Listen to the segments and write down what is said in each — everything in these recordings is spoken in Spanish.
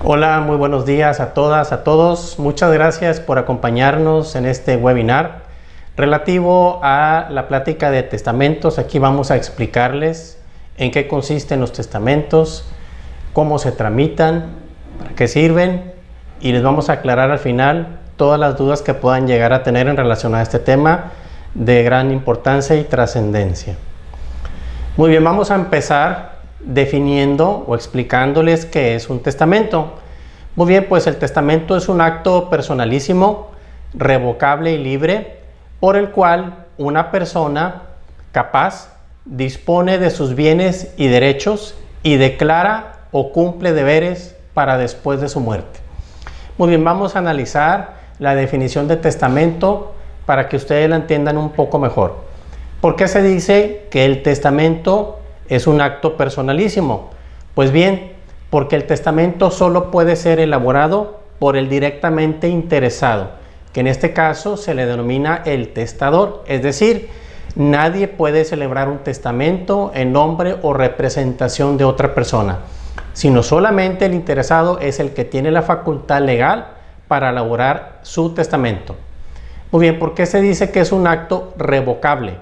Hola, muy buenos días a todas, a todos. Muchas gracias por acompañarnos en este webinar relativo a la plática de testamentos. Aquí vamos a explicarles en qué consisten los testamentos, cómo se tramitan, para qué sirven y les vamos a aclarar al final todas las dudas que puedan llegar a tener en relación a este tema de gran importancia y trascendencia. Muy bien, vamos a empezar definiendo o explicándoles qué es un testamento. Muy bien, pues el testamento es un acto personalísimo, revocable y libre, por el cual una persona capaz dispone de sus bienes y derechos y declara o cumple deberes para después de su muerte. Muy bien, vamos a analizar la definición de testamento para que ustedes la entiendan un poco mejor. ¿Por qué se dice que el testamento es un acto personalísimo? Pues bien, porque el testamento solo puede ser elaborado por el directamente interesado, que en este caso se le denomina el testador, es decir, nadie puede celebrar un testamento en nombre o representación de otra persona, sino solamente el interesado es el que tiene la facultad legal para elaborar su testamento. Muy bien, ¿por qué se dice que es un acto revocable?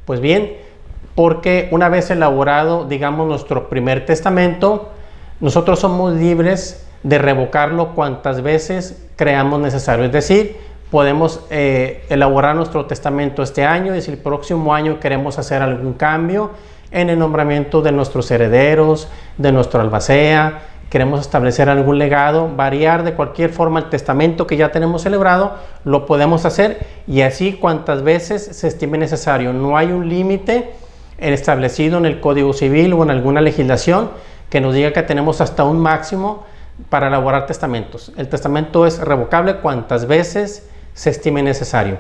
Pues bien, porque una vez elaborado, digamos, nuestro primer testamento, nosotros somos libres de revocarlo cuantas veces creamos necesario. Es decir, podemos elaborar nuestro testamento este año y si el próximo año queremos hacer algún cambio en el nombramiento de nuestros herederos, de nuestro albacea, queremos establecer algún legado, variar de cualquier forma el testamento que ya tenemos celebrado, lo podemos hacer y así cuantas veces se estime necesario. No hay un límite establecido en el Código Civil o en alguna legislación que nos diga que tenemos hasta un máximo para elaborar testamentos. El testamento es revocable cuantas veces se estime necesario.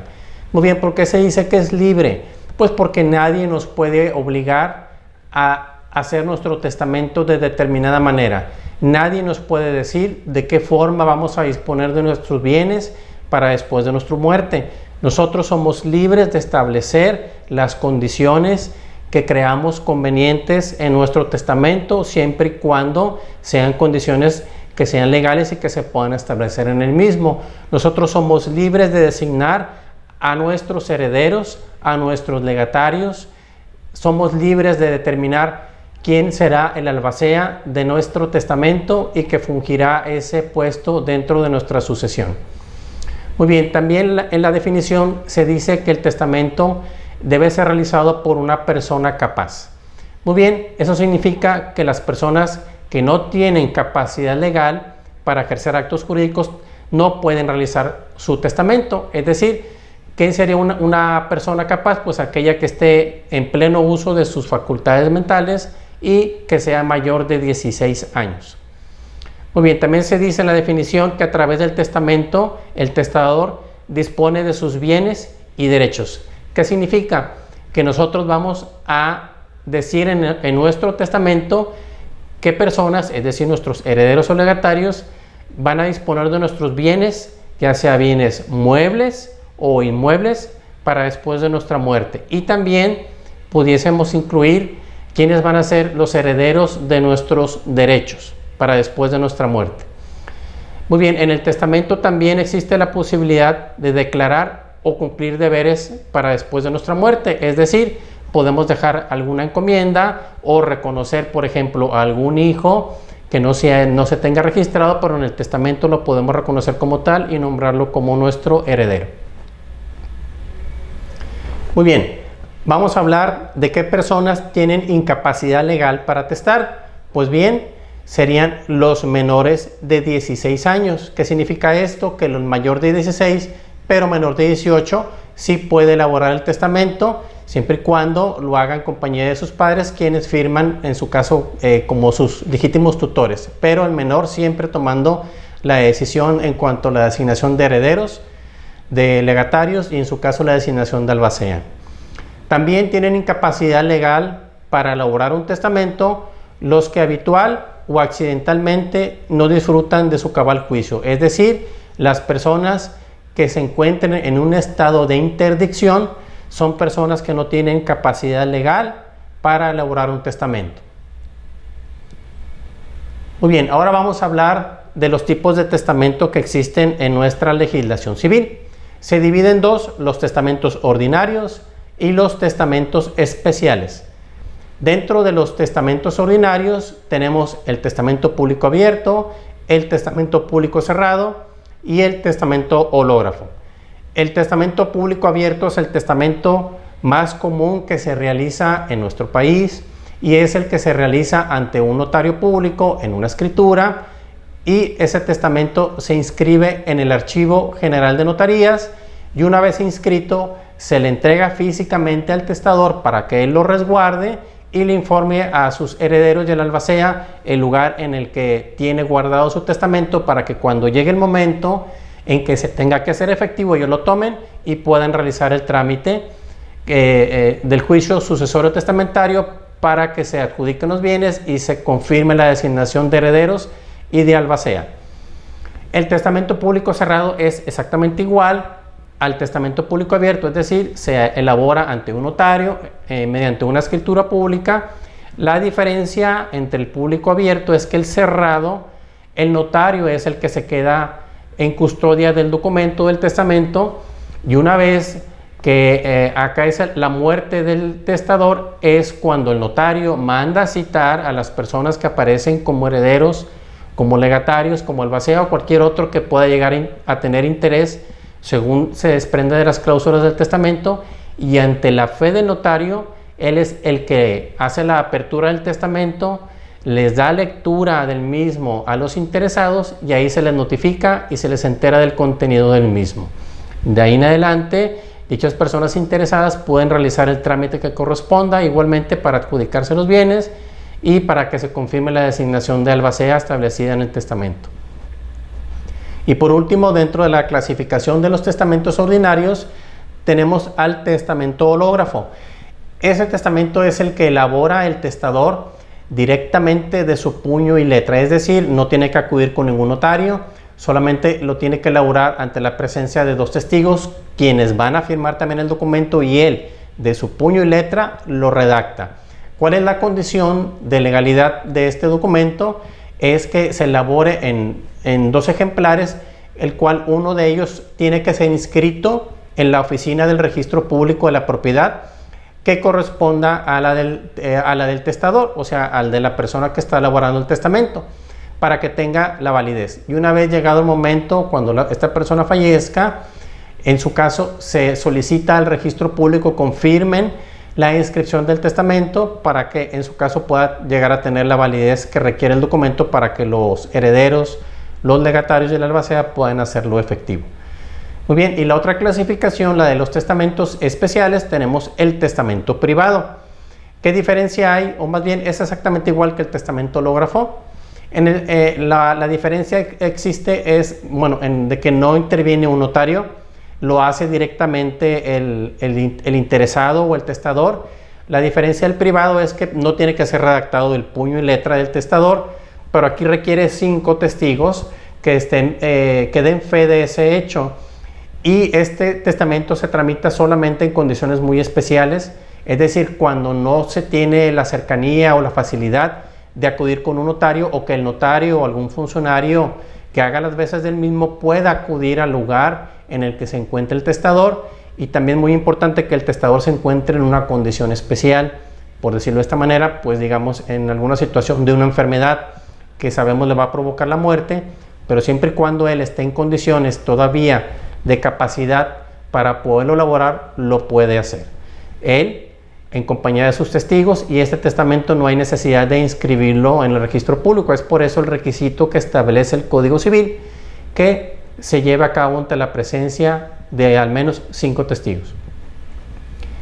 Muy bien, ¿por qué se dice que es libre? Pues porque nadie nos puede obligar a hacer nuestro testamento de determinada manera. Nadie nos puede decir de qué forma vamos a disponer de nuestros bienes para después de nuestra muerte. Nosotros somos libres de establecer las condiciones que creamos convenientes en nuestro testamento, siempre y cuando sean condiciones que sean legales y que se puedan establecer en el mismo. Nosotros somos libres de designar a nuestros herederos, a nuestros legatarios. Somos libres de determinar quién será el albacea de nuestro testamento y que fungirá ese puesto dentro de nuestra sucesión. Muy bien, también en la definición se dice que el testamento debe ser realizado por una persona capaz. Muy bien, eso significa que las personas que no tienen capacidad legal para ejercer actos jurídicos no pueden realizar su testamento. Es decir, ¿quién sería una persona capaz? Pues aquella que esté en pleno uso de sus facultades mentales y que sea mayor de 16 años. Muy bien, también se dice en la definición que a través del testamento el testador dispone de sus bienes y derechos. ¿Qué significa? Que nosotros vamos a decir en nuestro testamento qué personas, es decir, nuestros herederos o legatarios, van a disponer de nuestros bienes, ya sea bienes muebles o inmuebles, para después de nuestra muerte. Y también pudiésemos incluir quiénes van a ser los herederos de nuestros derechos para después de nuestra muerte. Muy bien, en el testamento también existe la posibilidad de declarar o cumplir deberes para después de nuestra muerte, es decir, podemos dejar alguna encomienda o reconocer, por ejemplo, a algún hijo que no se tenga registrado, pero en el testamento lo podemos reconocer como tal y nombrarlo como nuestro heredero. Muy bien. Vamos a hablar de qué personas tienen incapacidad legal para testar. Pues bien, serían los menores de 16 años. ¿Qué significa esto? Que los mayor de 16, pero menor de 18, sí puede elaborar el testamento, siempre y cuando lo haga en compañía de sus padres, quienes firman, en su caso, como sus legítimos tutores. Pero el menor siempre tomando la decisión en cuanto a la designación de herederos, de legatarios y en su caso la designación de albacea. También tienen incapacidad legal para elaborar un testamento los que habitual o accidentalmente no disfrutan de su cabal juicio, es decir, las personas que se encuentren en un estado de interdicción son personas que no tienen capacidad legal para elaborar un testamento. Muy bien, ahora vamos a hablar de los tipos de testamento que existen en nuestra legislación civil. Se divide en dos: los testamentos ordinarios y los testamentos especiales. Dentro de los testamentos ordinarios tenemos el testamento público abierto, el testamento público cerrado y el testamento hológrafo. El testamento público abierto es el testamento más común que se realiza en nuestro país y es el que se realiza ante un notario público en una escritura, y ese testamento se inscribe en el Archivo General de Notarías, y una vez inscrito se le entrega físicamente al testador para que él lo resguarde y le informe a sus herederos y al albacea el lugar en el que tiene guardado su testamento, para que cuando llegue el momento en que se tenga que hacer efectivo ellos lo tomen y puedan realizar el trámite del juicio sucesorio testamentario para que se adjudiquen los bienes y se confirme la designación de herederos y de albacea. El testamento público cerrado es exactamente igual al testamento público abierto, es decir, se elabora ante un notario mediante una escritura pública. La diferencia entre el público abierto es que el cerrado, el notario es el que se queda en custodia del documento del testamento, y una vez que acaece la muerte del testador es cuando el notario manda citar a las personas que aparecen como herederos, como legatarios, como albacea o cualquier otro que pueda llegar a tener interés según se desprende de las cláusulas del testamento, y ante la fe del notario él es el que hace la apertura del testamento, les da lectura del mismo a los interesados y ahí se les notifica y se les entera del contenido del mismo. De ahí en adelante, dichas personas interesadas pueden realizar el trámite que corresponda, igualmente para adjudicarse los bienes y para que se confirme la designación de albacea establecida en el testamento. Y por último, dentro de la clasificación de los testamentos ordinarios, tenemos al testamento hológrafo. Ese testamento es el que elabora el testador directamente de su puño y letra, es decir, no tiene que acudir con ningún notario, solamente lo tiene que elaborar ante la presencia de dos testigos, quienes van a firmar también el documento, y él de su puño y letra lo redacta. ¿Cuál es la condición de legalidad de este documento? Es que se elabore en dos ejemplares, el cual uno de ellos tiene que ser inscrito en la oficina del registro público de la propiedad, que corresponda a la del testador, o sea, al de la persona que está elaborando el testamento, para que tenga la validez. Y una vez llegado el momento, cuando esta persona fallezca, en su caso se solicita al registro público confirmen la inscripción del testamento, para que en su caso pueda llegar a tener la validez que requiere el documento para que los herederos, los legatarios y el albacea puedan hacerlo efectivo. Muy bien, y la otra clasificación, la de los testamentos especiales, tenemos el testamento privado. ¿Qué diferencia hay? O más bien es exactamente igual que el testamento hológrafo. La diferencia existe de que no interviene un notario, lo hace directamente el interesado o el testador. La diferencia del privado es que no tiene que ser redactado del puño y letra del testador, pero aquí requiere 5 testigos que den fe de ese hecho. Y este testamento se tramita solamente en condiciones muy especiales, es decir, cuando no se tiene la cercanía o la facilidad de acudir con un notario, o que el notario o algún funcionario que haga las veces del mismo pueda acudir al lugar en el que se encuentre el testador. Y también muy importante que el testador se encuentre en una condición especial, por decirlo de esta manera, pues digamos en alguna situación de una enfermedad que sabemos le va a provocar la muerte, pero siempre y cuando él esté en condiciones todavía de capacidad para poderlo elaborar, lo puede hacer él en compañía de sus testigos, y este testamento no hay necesidad de inscribirlo en el registro público. Es por eso el requisito que establece el Código Civil, que se lleve a cabo ante la presencia de al menos 5 testigos.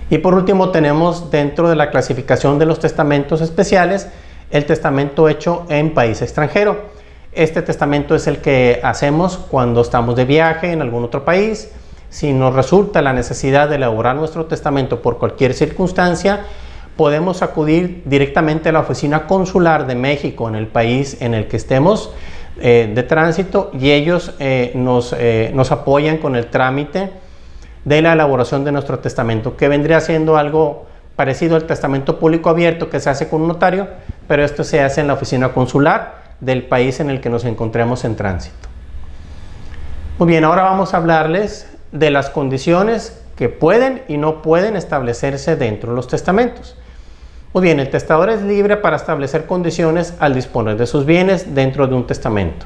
Y por último tenemos, dentro de la clasificación de los testamentos especiales, el testamento hecho en país extranjero. Este testamento es el que hacemos cuando estamos de viaje en algún otro país. Si nos resulta la necesidad de elaborar nuestro testamento por cualquier circunstancia, podemos acudir directamente a la oficina consular de México en el país en el que estemos de tránsito, y ellos nos apoyan con el trámite de la elaboración de nuestro testamento, que vendría siendo algo parecido al testamento público abierto que se hace con un notario, pero esto se hace en la oficina consular. del país en el que nos encontremos en tránsito. Muy bien, ahora vamos a hablarles de las condiciones que pueden y no pueden establecerse dentro de los testamentos. Muy bien, el testador es libre para establecer condiciones al disponer de sus bienes dentro de un testamento.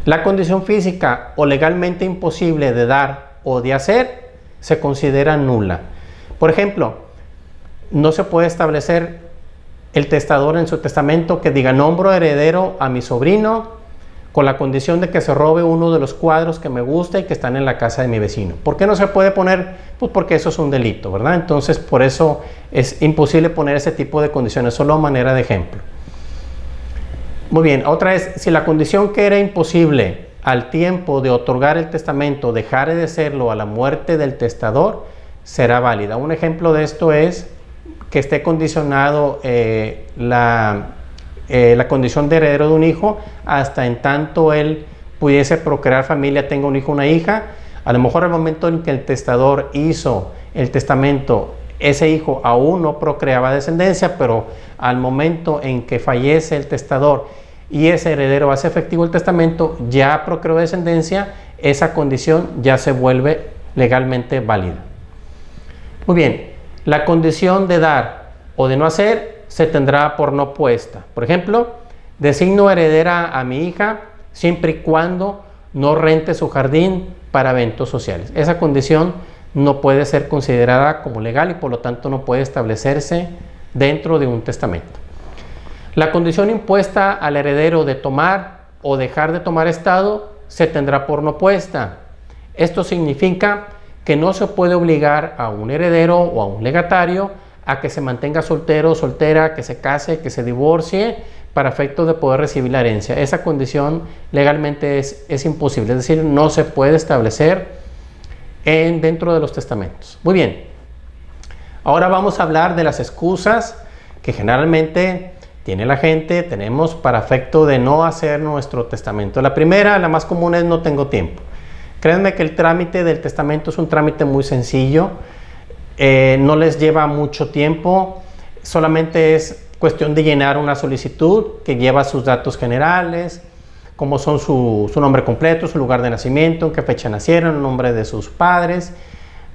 La condición física o legalmente imposible de dar o de hacer se considera nula. Por ejemplo, no se puede establecer el testador en su testamento que diga: nombro heredero a mi sobrino con la condición de que se robe uno de los cuadros que me gusta y que están en la casa de mi vecino. ¿Por qué no se puede poner? Pues porque eso es un delito, ¿verdad? Entonces, por eso es imposible poner ese tipo de condiciones, solo a manera de ejemplo. Muy bien, otra es, si la condición que era imposible al tiempo de otorgar el testamento dejare de serlo a la muerte del testador, será válida. Un ejemplo de esto es que esté condicionado la condición de heredero de un hijo hasta en tanto él pudiese procrear familia, tenga un hijo o una hija. A lo mejor al momento en que el testador hizo el testamento, ese hijo aún no procreaba descendencia, pero al momento en que fallece el testador y ese heredero hace efectivo el testamento, ya procreó descendencia, esa condición ya se vuelve legalmente válida. Muy bien, la condición de dar o de no hacer se tendrá por no puesta. Por ejemplo, designo heredera a mi hija siempre y cuando no rente su jardín para eventos sociales. Esa condición no puede ser considerada como legal y por lo tanto no puede establecerse dentro de un testamento. La condición impuesta al heredero de tomar o dejar de tomar estado se tendrá por no puesta. Esto significa que no se puede obligar a un heredero o a un legatario a que se mantenga soltero o soltera, que se case, que se divorcie para efecto de poder recibir la herencia. Esa condición legalmente es imposible, es decir, no se puede establecer dentro de los testamentos. Muy bien, ahora vamos a hablar de las excusas que generalmente tiene la gente, tenemos para efecto de no hacer nuestro testamento. La primera, la más común, es: no tengo tiempo. Créanme que el trámite del testamento es un trámite muy sencillo, no les lleva mucho tiempo, solamente es cuestión de llenar una solicitud que lleva sus datos generales, como son su nombre completo, su lugar de nacimiento, en qué fecha nacieron, el nombre de sus padres.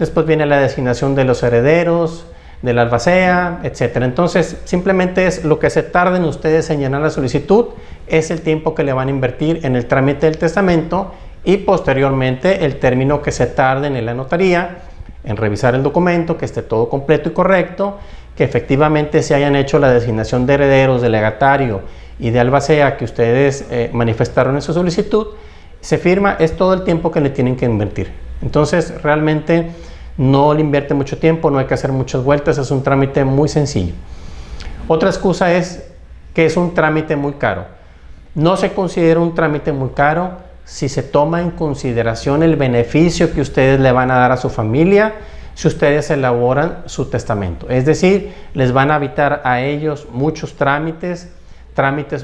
Después viene la designación de los herederos, de la albacea, etc. Entonces, simplemente es lo que se tarden ustedes en llenar la solicitud, es el tiempo que le van a invertir en el trámite del testamento y posteriormente el término que se tarden en la notaría en revisar el documento, que esté todo completo y correcto, que efectivamente se hayan hecho la designación de herederos, de legatario y de albacea que ustedes manifestaron en su solicitud, se firma, es todo el tiempo que le tienen que invertir. Entonces, realmente no le invierte mucho tiempo, no hay que hacer muchas vueltas, es un trámite muy sencillo. Otra excusa es que es un trámite muy caro. No se considera un trámite muy caro si se toma en consideración el beneficio que ustedes le van a dar a su familia si ustedes elaboran su testamento. Es decir, les van a evitar a ellos muchos trámites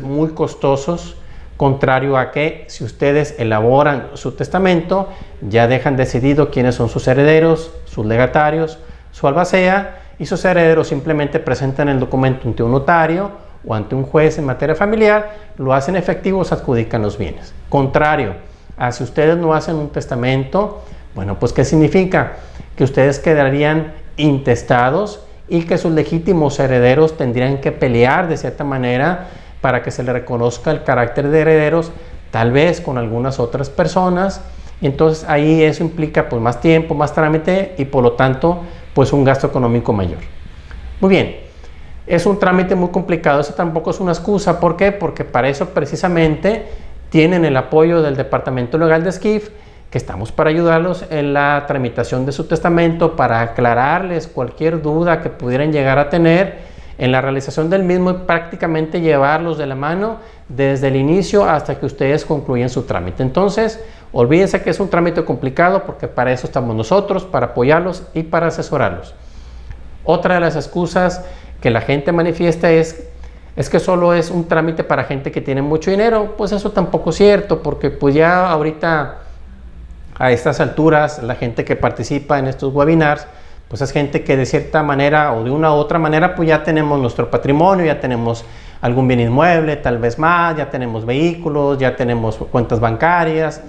muy costosos, contrario a que si ustedes elaboran su testamento, ya dejan decidido quiénes son sus herederos, sus legatarios, su albacea, y sus herederos simplemente presentan el documento ante un notario o ante un juez en materia familiar, lo hacen efectivo, se adjudican los bienes. Contrario a si ustedes no hacen un testamento, bueno, pues ¿qué significa? Que ustedes quedarían intestados y que sus legítimos herederos tendrían que pelear de cierta manera para que se le reconozca el carácter de herederos, tal vez con algunas otras personas, y entonces ahí eso implica pues más tiempo, más trámite y por lo tanto pues un gasto económico mayor. Muy bien. Es un trámite muy complicado, eso tampoco es una excusa. ¿Por qué? Porque para eso precisamente tienen el apoyo del Departamento Legal de SCIF, que estamos para ayudarlos en la tramitación de su testamento, para aclararles cualquier duda que pudieran llegar a tener en la realización del mismo y prácticamente llevarlos de la mano desde el inicio hasta que ustedes concluyan su trámite. Entonces, olvídense que es un trámite complicado porque para eso estamos nosotros, para apoyarlos y para asesorarlos. Otra de las excusas que la gente manifiesta es que solo es un trámite para gente que tiene mucho dinero. Pues eso tampoco es cierto, porque pues ya ahorita a estas alturas la gente que participa en estos webinars pues es gente que de cierta manera o de una u otra manera pues ya tenemos nuestro patrimonio, ya tenemos algún bien inmueble, tal vez más, ya tenemos vehículos, ya tenemos cuentas bancarias,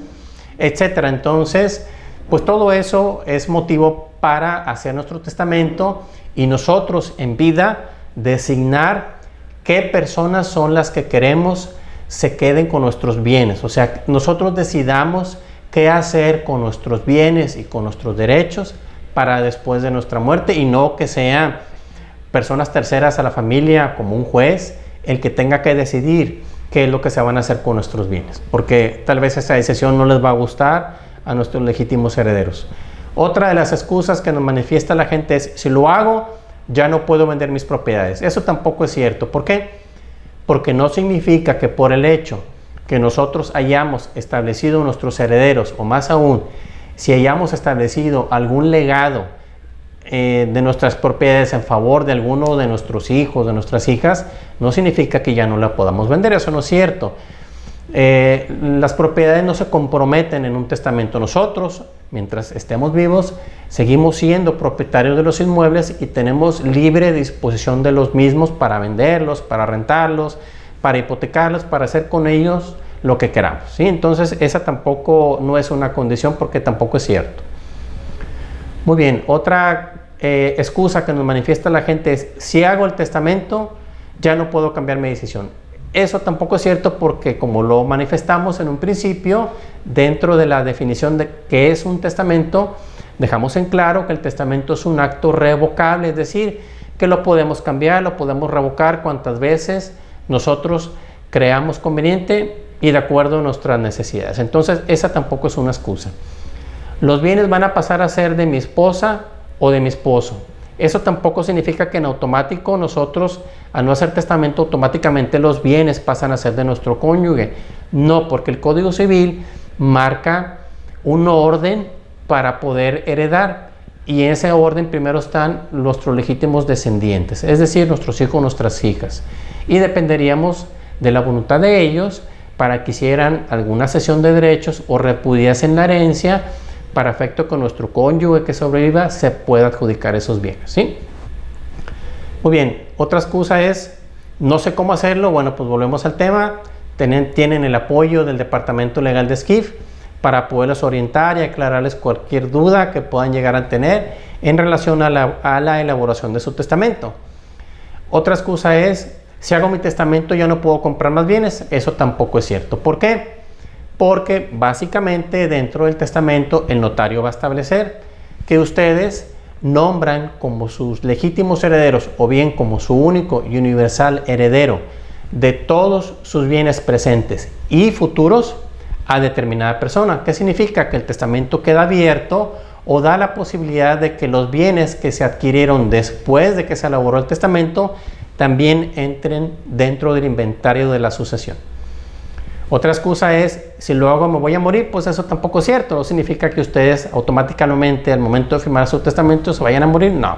etcétera. Entonces, pues todo eso es motivo para hacer nuestro testamento y nosotros en vida designar qué personas son las que queremos se queden con nuestros bienes. O sea, nosotros decidamos qué hacer con nuestros bienes y con nuestros derechos para después de nuestra muerte, y no que sean personas terceras a la familia, como un juez, el que tenga que decidir qué es lo que se van a hacer con nuestros bienes, porque tal vez esa decisión no les va a gustar a nuestros legítimos herederos. Otra de las excusas que nos manifiesta la gente es: si lo hago, ya no puedo vender mis propiedades. Eso tampoco es cierto. ¿Por qué? Porque no significa que por el hecho que nosotros hayamos establecido nuestros herederos, o más aún, si hayamos establecido algún legado de nuestras propiedades en favor de alguno de nuestros hijos, de nuestras hijas, no significa que ya no la podamos vender. Eso no es cierto. Las propiedades no se comprometen en un testamento. Nosotros, mientras estemos vivos, seguimos siendo propietarios de los inmuebles y tenemos libre disposición de los mismos para venderlos, para rentarlos, para hipotecarlos, para hacer con ellos lo que queramos, ¿sí? Entonces esa tampoco no es una condición, porque tampoco es cierto. Muy bien, otra excusa que nos manifiesta la gente es: si hago el testamento, ya no puedo cambiar mi decisión. Eso tampoco es cierto, porque como lo manifestamos en un principio, dentro de la definición de qué es un testamento, dejamos en claro que el testamento es un acto revocable, es decir, que lo podemos cambiar, lo podemos revocar cuantas veces nosotros creamos conveniente y de acuerdo a nuestras necesidades. Entonces esa tampoco es una excusa. Los bienes van a pasar a ser de mi esposa o de mi esposo. Eso tampoco significa que en automático nosotros, al no hacer testamento, automáticamente los bienes pasan a ser de nuestro cónyuge. No, porque el Código Civil marca un orden para poder heredar, y en ese orden primero están nuestros legítimos descendientes, es decir, nuestros hijos, nuestras hijas, y dependeríamos de la voluntad de ellos para que hicieran alguna cesión de derechos o repudiasen la herencia, para efecto que nuestro cónyuge que sobreviva se pueda adjudicar esos bienes, ¿sí? Muy bien, otra excusa es: no sé cómo hacerlo. Bueno, pues volvemos al tema. Tienen el apoyo del Departamento Legal de SCIF para poderles orientar y aclararles cualquier duda que puedan llegar a tener en relación a la elaboración de su testamento. Otra excusa es: si hago mi testamento ya no puedo comprar más bienes. Eso tampoco es cierto. ¿Por qué? Porque básicamente dentro del testamento el notario va a establecer que ustedes nombran como sus legítimos herederos, o bien como su único y universal heredero de todos sus bienes presentes y futuros, a determinada persona. ¿Qué significa? Que el testamento queda abierto o da la posibilidad de que los bienes que se adquirieron después de que se elaboró el testamento también entren dentro del inventario de la sucesión. Otra excusa es: si lo hago me voy a morir. Pues eso tampoco es cierto. No significa que ustedes automáticamente al momento de firmar su testamento se vayan a morir, no.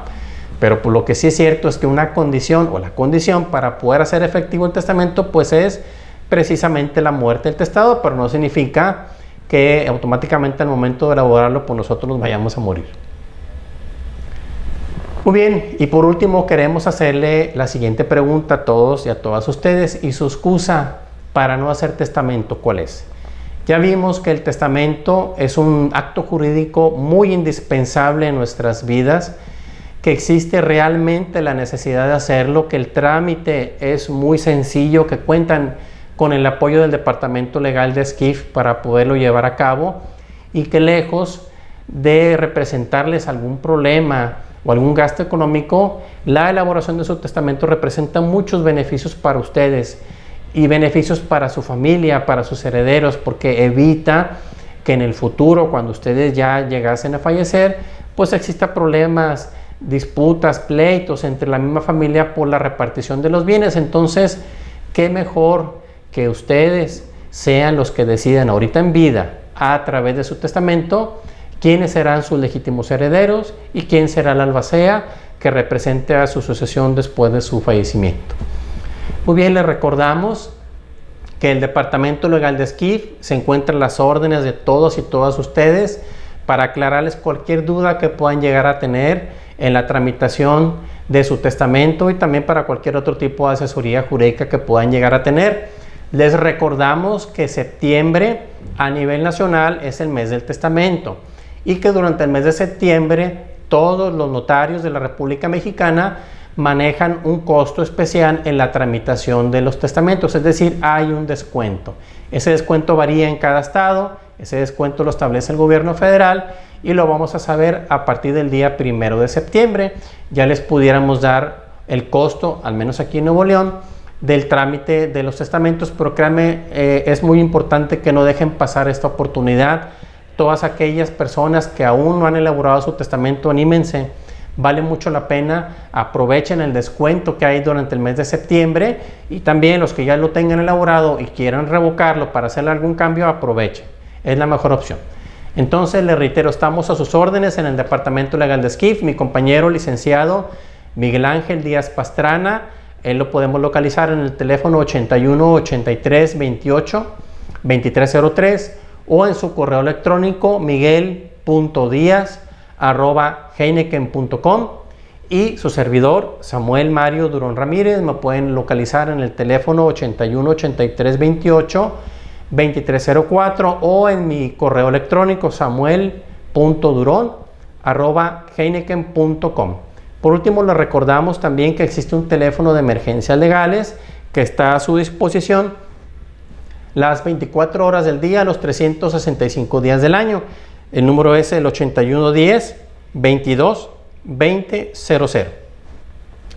Pero pues lo que sí es cierto es que una condición, o la condición para poder hacer efectivo el testamento, pues es precisamente la muerte del testador, pero no significa que automáticamente al momento de elaborarlo pues nosotros nos vayamos a morir. Muy bien, y por último queremos hacerle la siguiente pregunta a todos y a todas ustedes: ¿y su excusa para no hacer testamento cuál es? Ya vimos que el testamento es un acto jurídico muy indispensable en nuestras vidas, que existe realmente la necesidad de hacerlo, que el trámite es muy sencillo, que cuentan con el apoyo del Departamento Legal de SCIF para poderlo llevar a cabo, y que lejos de representarles algún problema o algún gasto económico, la elaboración de su testamento representa muchos beneficios para ustedes y beneficios para su familia, para sus herederos, porque evita que en el futuro, cuando ustedes ya llegasen a fallecer, pues exista problemas, disputas, pleitos entre la misma familia por la repartición de los bienes. Entonces, qué mejor que ustedes sean los que decidan ahorita en vida, a través de su testamento, quiénes serán sus legítimos herederos y quién será el albacea que represente a su sucesión después de su fallecimiento. Muy bien, les recordamos que el Departamento Legal de SCIF se encuentra en las órdenes de todos y todas ustedes para aclararles cualquier duda que puedan llegar a tener en la tramitación de su testamento y también para cualquier otro tipo de asesoría jurídica que puedan llegar a tener. Les recordamos que septiembre a nivel nacional es el mes del testamento y que durante el mes de septiembre todos los notarios de la República Mexicana manejan un costo especial en la tramitación de los testamentos, es decir, hay un descuento. Ese descuento varía en cada estado, ese descuento lo establece el gobierno federal y lo vamos a saber a partir del día 1 de septiembre. Ya les pudiéramos dar el costo, al menos aquí en Nuevo León, del trámite de los testamentos, pero créanme, es muy importante que no dejen pasar esta oportunidad. Todas aquellas personas que aún no han elaborado su testamento, anímense, vale mucho la pena, aprovechen el descuento que hay durante el mes de septiembre y también los que ya lo tengan elaborado y quieran revocarlo para hacerle algún cambio, aprovechen, es la mejor opción. Entonces les reitero, estamos a sus órdenes en el Departamento Legal de SCIF, mi compañero licenciado Miguel Ángel Díaz Pastrana, él lo podemos localizar en el teléfono 81 83 28 2303 o en su correo electrónico miguel.diaz@heineken.com y su servidor Samuel Mario Durón Ramírez me pueden localizar en el teléfono 81 83 28 2304 o en mi correo electrónico samuel.duron@heineken.com. Por último, les recordamos también que existe un teléfono de emergencias legales que está a su disposición las 24 horas del día, los 365 días del año. El número es el 8110 22 2000.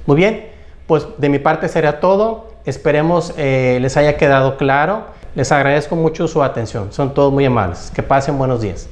Muy bien, pues de mi parte será todo. Esperemos les haya quedado claro. Les agradezco mucho su atención. Son todos muy amables. Que pasen buenos días.